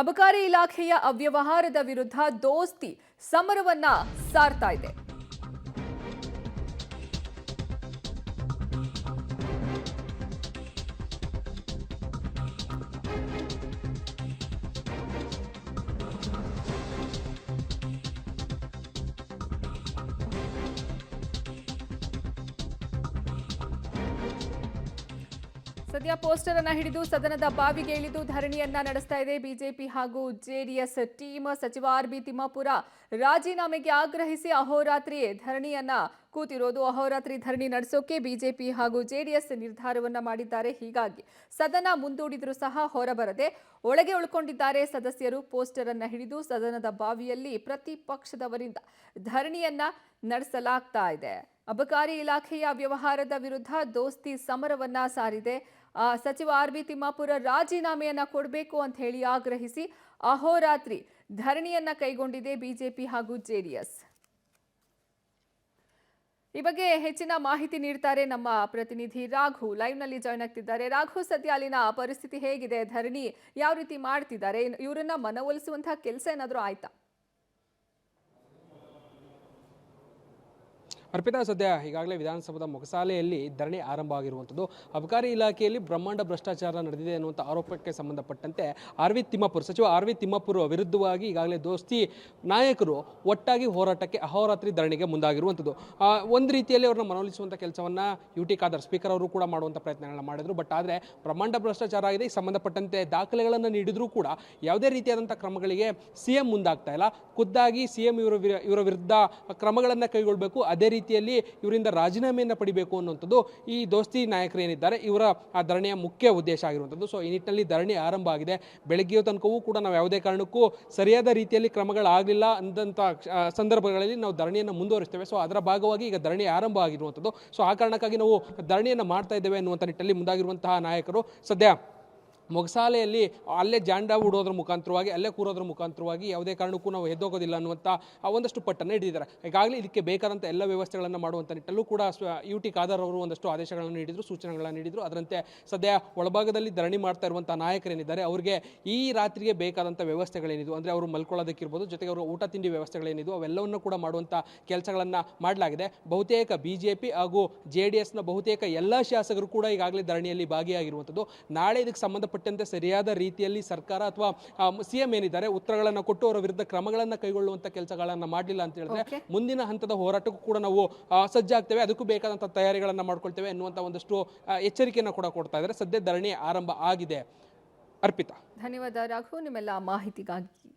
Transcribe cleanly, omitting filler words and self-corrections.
ಅಬಕಾರಿ ಇಲಾಖೆಯ ಅವ್ಯವಹಾರದ ವಿರುದ್ಧ ದೋಸ್ತಿ ಸಮರವನ್ನ ಸಾರ್ತಾ ಇದೆ. ಸದ್ಯ ಪೋಸ್ಟರ್ ಅನ್ನ ಹಿಡಿದು ಸದನದ ಬಾವಿಗೆ ಇಳಿದು ಧರಣಿಯನ್ನ ನಡೆಸ್ತಾ ಇದೆ ಬಿಜೆಪಿ ಹಾಗೂ ಜೆಡಿಎಸ್ ಟೀಮ್. ಸಚಿವ ಆರ್.ಬಿ. ತಿಮ್ಮಾಪುರ ರಾಜೀನಾಮೆಗೆ ಆಗ್ರಹಿಸಿ ಅಹೋರಾತ್ರಿ ಧರಣಿಯನ್ನ ಕೂತಿರೋದು. ಅಹೋರಾತ್ರಿ ಧರಣಿ ನಡೆಸೋಕೆ ಬಿಜೆಪಿ ಹಾಗೂ ಜೆಡಿಎಸ್ ನಿರ್ಧಾರವನ್ನ ಮಾಡಿದ್ದಾರೆ. ಹೀಗಾಗಿ ಸದನ ಮುಂದೂಡಿದ್ರೂ ಸಹ ಹೊರಬರದೆ ಒಳಗೆ ಉಳ್ಕೊಂಡಿದ್ದಾರೆ ಸದಸ್ಯರು. ಪೋಸ್ಟರ್ ಅನ್ನ ಹಿಡಿದು ಸದನದ ಬಾವಿಯಲ್ಲಿ ಪ್ರತಿಪಕ್ಷದವರಿಂದ ಧರಣಿಯನ್ನ ನಡೆಸಲಾಗ್ತಾ ಇದೆ. ಅಬಕಾರಿ ಇಲಾಖೆಯ ವ್ಯವಹಾರದ ವಿರುದ್ಧ ದೋಸ್ತಿ ಸಮರವನ್ನ ಸಾರಿದೆ. ಸಚಿವ ಆರ್.ಬಿ. ತಿಮ್ಮಾಪುರ ರಾಜೀನಾಮೆಯನ್ನ ಕೊಡಬೇಕು ಅಂತ ಹೇಳಿ ಆಗ್ರಹಿಸಿ ಅಹೋರಾತ್ರಿ ಧರಣಿಯನ್ನ ಕೈಗೊಂಡಿದೆ ಬಿಜೆಪಿ ಹಾಗೂ ಜೆಡಿಎಸ್. ಈ ಬಗ್ಗೆ ಹೆಚ್ಚಿನ ಮಾಹಿತಿ ನೀಡ್ತಾರೆ ನಮ್ಮ ಪ್ರತಿನಿಧಿ ರಾಘು. ಲೈವ್ ನಲ್ಲಿ ಜಾಯ್ನ್ ಆಗ್ತಿದ್ದಾರೆ. ರಾಘು, ಸದ್ಯ ಅಲ್ಲಿನ ಪರಿಸ್ಥಿತಿ ಹೇಗಿದೆ? ಧರಣಿ ಯಾವ ರೀತಿ ಮಾಡ್ತಿದ್ದಾರೆ? ಇವರನ್ನ ಮನವೊಲಿಸುವಂತಹ ಕೆಲಸ ಏನಾದರೂ ಆಯ್ತಾ? ಅರ್ಪಿತಾ, ಸದ್ಯ ಈಗಾಗಲೇ ವಿಧಾನಸೌಧದ ಮೊಗಸಾಲೆಯಲ್ಲಿ ಧರಣಿ ಆರಂಭ ಆಗಿರುವಂಥದ್ದು. ಅಬಕಾರಿ ಇಲಾಖೆಯಲ್ಲಿ ಬ್ರಹ್ಮಾಂಡ ಭ್ರಷ್ಟಾಚಾರ ನಡೆದಿದೆ ಅನ್ನುವಂಥ ಆರೋಪಕ್ಕೆ ಸಂಬಂಧಪಟ್ಟಂತೆ ಸಚಿವ ಆರ್.ವಿ. ತಿಮ್ಮಾಪುರ ವಿರುದ್ಧವಾಗಿ ಈಗಾಗಲೇ ದೋಸ್ತಿ ನಾಯಕರು ಒಟ್ಟಾಗಿ ಹೋರಾಟಕ್ಕೆ ಅಹೋರಾತ್ರಿ ಧರಣಿಗೆ ಮುಂದಾಗಿರುವಂಥದ್ದು. ಒಂದು ರೀತಿಯಲ್ಲಿ ಅವ್ರನ್ನ ಮನವೊಲಿಸುವಂಥ ಕೆಲಸವನ್ನು ಯುಟಿ ಖಾದರ್ ಸ್ಪೀಕರ್ ಅವರು ಕೂಡ ಮಾಡುವಂಥ ಪ್ರಯತ್ನಗಳನ್ನ ಮಾಡಿದ್ರು. ಬಟ್ ಆದರೆ ಬ್ರಹ್ಮಾಂಡ ಭ್ರಷ್ಟಾಚಾರ ಆಗಿದೆ, ಸಂಬಂಧಪಟ್ಟಂತೆ ದಾಖಲೆಗಳನ್ನು ನೀಡಿದ್ರೂ ಕೂಡ ಯಾವುದೇ ರೀತಿಯಾದಂಥ ಕ್ರಮಗಳಿಗೆ ಸಿಎಂ ಮುಂದಾಗ್ತಾ ಇಲ್ಲ. ಖುದ್ದಾಗಿ ಸಿಎಂ ಇವರ ವಿರುದ್ಧ ಕ್ರಮಗಳನ್ನು ಕೈಗೊಳ್ಳಬೇಕು, ಅದೇ ರೀತಿಯಲ್ಲಿ ಇವರಿಂದ ರಾಜೀನಾಮೆಯನ್ನು ಪಡಿಬೇಕು ಅನ್ನುವಂಥದ್ದು ಈ ದೋಸ್ತಿ ನಾಯಕರು ಏನಿದ್ದಾರೆ ಇವರ ಆ ಧರಣಿಯ ಮುಖ್ಯ ಉದ್ದೇಶ ಆಗಿರುವಂಥದ್ದು. ಸೊ ಈ ನಿಟ್ಟಿನಲ್ಲಿ ಧರಣಿ ಆರಂಭ ಆಗಿದೆ. ಬೆಳಗ್ಗೆಯ ತನಕವೂ ಕೂಡ ನಾವು ಯಾವುದೇ ಕಾರಣಕ್ಕೂ ಸರಿಯಾದ ರೀತಿಯಲ್ಲಿ ಕ್ರಮಗಳಾಗಲಿಲ್ಲ ಅಂದಂಥ ಸಂದರ್ಭಗಳಲ್ಲಿ ನಾವು ಧರಣಿಯನ್ನು ಮುಂದುವರಿಸ್ತೇವೆ. ಸೊ ಅದರ ಭಾಗವಾಗಿ ಈಗ ಧರಣಿ ಆರಂಭ ಆಗಿರುವಂಥದ್ದು. ಸೊ ಆ ಕಾರಣಕ್ಕಾಗಿ ನಾವು ಧರಣಿಯನ್ನು ಮಾಡ್ತಾ ಇದ್ದೇವೆ ಅನ್ನುವಂಥ ನಿಟ್ಟಿನಲ್ಲಿ ಮುಂದಾಗಿರುವಂತಹ ನಾಯಕರು ಸದ್ಯ ಮೊಗಸಾಲೆಯಲ್ಲಿ ಅಲ್ಲೇ ಜಾಂಡ ಹೂಡೋದ್ರ ಮುಖಾಂತರವಾಗಿ ಅಲ್ಲೇ ಕೂರೋದ್ರ ಮುಖಾಂತರವಾಗಿ ಯಾವುದೇ ಕಾರಣಕ್ಕೂ ನಾವು ಎದ್ದೋಗೋದಿಲ್ಲ ಅನ್ನುವಂಥ ಒಂದಷ್ಟು ಪಟ್ಟನ್ನು ಹಿಡಿದಿದ್ದಾರೆ. ಈಗಾಗಲೇ ಇದಕ್ಕೆ ಬೇಕಾದಂಥ ಎಲ್ಲ ವ್ಯವಸ್ಥೆಗಳನ್ನು ಮಾಡುವಂಥ ನಿಟ್ಟಲ್ಲೂ ಕೂಡ ಯುಟಿ ಖಾದರ್ ಅವರು ಒಂದಷ್ಟು ಆದೇಶಗಳನ್ನು ನೀಡಿದರು, ಸೂಚನೆಗಳನ್ನು ನೀಡಿದರು. ಅದರಂತೆ ಸದ್ಯ ಒಳಭಾಗದಲ್ಲಿ ಧರಣಿ ಮಾಡ್ತಾ ಇರುವಂಥ ನಾಯಕರೇನಿದ್ದಾರೆ ಅವರಿಗೆ ಈ ರಾತ್ರಿಗೆ ಬೇಕಾದಂಥ ವ್ಯವಸ್ಥೆಗಳೇನಿದು ಅಂದರೆ ಅವರು ಮಲ್ಕೊಳ್ಳೋದಕ್ಕಿರ್ಬೋದು, ಜೊತೆಗೆ ಅವರು ಊಟ ತಿಂಡಿ ವ್ಯವಸ್ಥೆಗಳೇನಿದು ಅವೆಲ್ಲವನ್ನು ಕೂಡ ಮಾಡುವಂಥ ಕೆಲಸಗಳನ್ನು ಮಾಡಲಾಗಿದೆ. ಬಹುತೇಕ ಬಿಜೆಪಿ ಹಾಗೂ ಜೆಡಿಎಸ್ನ ಬಹುತೇಕ ಎಲ್ಲ ಶಾಸಕರು ಕೂಡ ಈಗಾಗಲೇ ಧರಣಿಯಲ್ಲಿ ಭಾಗಿಯಾಗಿರುವಂಥದ್ದು. ನಾಳೆ ಇದಕ್ಕೆ ಸಂಬಂಧಪಟ್ಟಂತೆ ಸರಿಯಾದ ರೀತಿಯಲ್ಲಿ ಸರ್ಕಾರ ಅಥವಾ ಸಿಎಂ ಏನಿದ್ದಾರೆ ಉತ್ತರಗಳನ್ನು ಕೊಟ್ಟು ಅವರ ವಿರುದ್ಧ ಕ್ರಮಗಳನ್ನು ಕೈಗೊಳ್ಳುವಂತ ಕೆಲಸಗಳನ್ನು ಮಾಡಲಿಲ್ಲ ಅಂತ ಹೇಳಿದ್ರೆ ಮುಂದಿನ ಹಂತದ ಹೋರಾಟಕ್ಕೂ ಕೂಡ ನಾವು ಸಜ್ಜಾಗ್ತೇವೆ, ಅದಕ್ಕೂ ಬೇಕಾದಂತಹ ತಯಾರಿಗಳನ್ನು ಮಾಡ್ಕೊಳ್ತೇವೆ ಎನ್ನುವಂತ ಒಂದಷ್ಟು ಎಚ್ಚರಿಕೆಯನ್ನು ಕೂಡ ಕೊಡ್ತಾ ಇದ್ದಾರೆ. ಸದ್ಯ ಧರಣಿ ಆರಂಭ ಆಗಿದೆ. ಅರ್ಪಿತಾ, ಧನ್ಯವಾದ ರಾಘು ನಿಮ್ಮೆಲ್ಲ ಮಾಹಿತಿಗಾಗಿ.